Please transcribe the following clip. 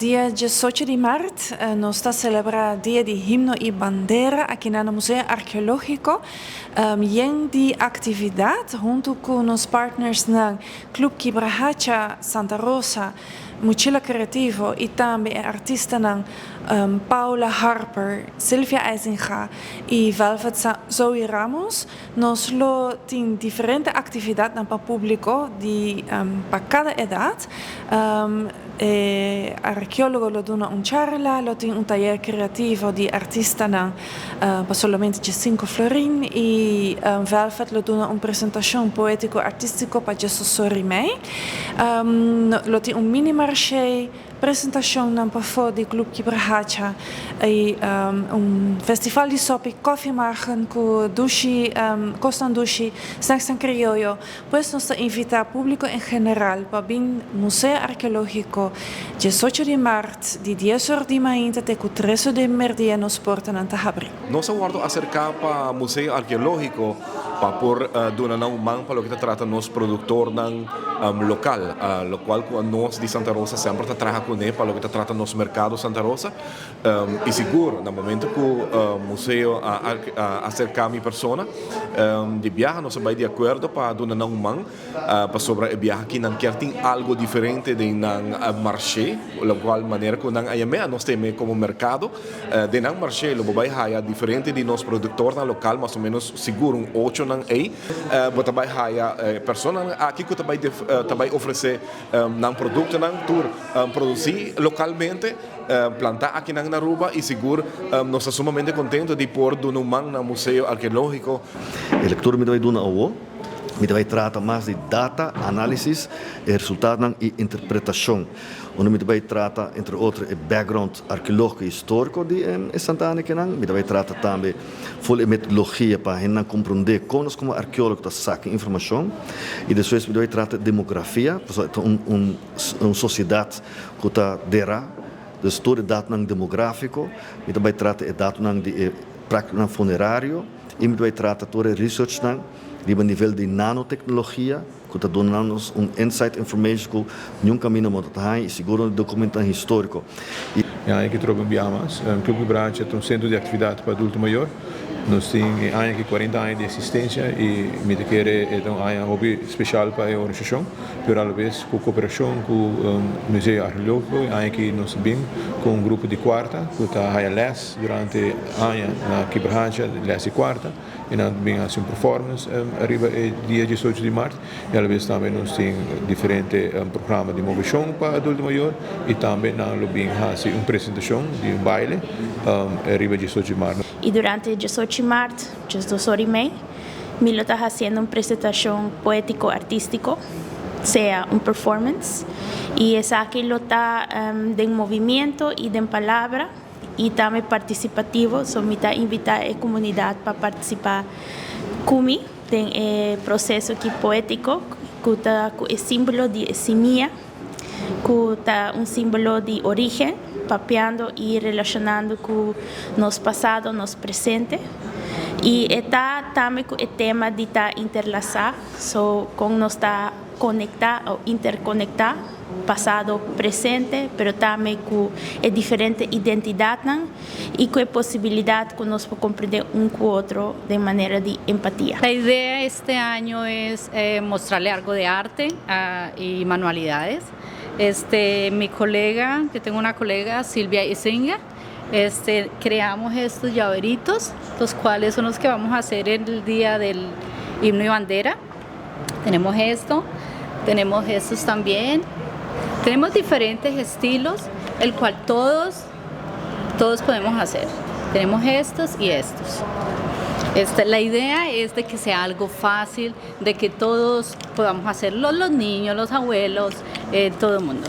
Dia 18 de março, nós está celebrando dia de himno e bandeira aqui no Museu Arqueológico. E de atividade junto com os partners no Clube Quibrahacha Santa Rosa, Mochila Creativo e também artista Paula Harper, Silvia Eisinga e Velvet Zoe Ramos. Nós temos diferentes atividades para o público para cada idade. Arqueólogo lo dona charla, lo tem taller creativo di artista para solamente de 5 florin e Velvet lo dona presentação poético-artístico para Jesus Sorimei. Lo tem mini marché, presentação na Pafo di Club Quibrahacha e festival di sopi coffee machen com dushi, costan dushi, snacks criollo. Pues nos invita público em geral para o Museu Arqueológico 18 de março, de 10 horas de manhã até 3 de merdia nos portas na Tahabri. Nós vamos acercar para o Museu Arqueológico para por donar um man para o que trata nos produtor local, lo qual nós de Santa Rosa sempre trabalha com ele para o que trata nos mercados Santa Rosa. E seguro, no momento que o museu acercar a minha persona de viagem, nós vamos de acordo para donar um man para sobre a viagem que não quer ter algo diferente de marché, la qual maneira que não é nós temos como mercado de não marché, lo vai haya diferente de nos produtor local, mais ou menos seguro 8 não é, você vai haya persona aqui que vai oferecer não produto não tour produzir localmente plantar aqui na Aruba e seguro nós estamos sumamente contentos de pôr no man no Museu Arqueológico. A leitura me vai dar uma me vai tratar mais de data, análise, resultado e interpretação. Onde me vai tratar, entre outros, o background arqueológico e histórico de Santana, me vai tratar também full metodologia para a gente compreender como nós como arqueólogos sacam informação e depois me vai tratar demografia, uma sociedade que está dera, de história dado demográfico, me vai tratar dado de prática funerário e me vai tratar todo research de nível de nanotecnologia, que está dando-nos insight information que nunca me não está e seguro documento histórico. E aí que trabalhamos, o Clube Quibrahacha é um centro de atividade para adulto maior. Nós temos 40 anos de existência e me quer um hobby especial para a organização, por a vez com cooperação com o Museu Arqueológico, que nós vimos com um grupo de quarta, que está a les durante anos na Quibrahacha, les de quarta, e nós vimos uma performance arriba dia 18 de março, e a vez também nós temos diferentes programas de mobilização para adulto maior e também nós vimos uma apresentação de baile arriba 18 de março. E durante 18 de março, just 2 horas e meia, Milo está fazendo uma apresentação poético-artístico, seja uma performance, e essa aqui está de movimento e de palavra, e também participativo, so me está invitar a comunidade para participar comigo, tem processo aqui poético, que está com o símbolo de semilla, que está um símbolo de origem, papeando e relacionando com nosso passado, nosso presente. E está também com o tema de estar interlaçar, com nós está conectar ou interconectar passado, presente, mas também com a diferente identidade e com a possibilidade que nós podemos compreender com o outro de maneira de empatia. La idea este año es mostrarle algo de arte y manualidades. Mi colega, que tengo una colega, Silvia Eisinga, creamos estos llaveritos, los cuales son los que vamos a hacer el día del himno y bandera. Tenemos esto, tenemos estos también. Tenemos diferentes estilos, el cual todos podemos hacer. Tenemos estos y estos. La idea es de que sea algo fácil, de que todos podamos hacerlo, los niños, los abuelos, todo el mundo.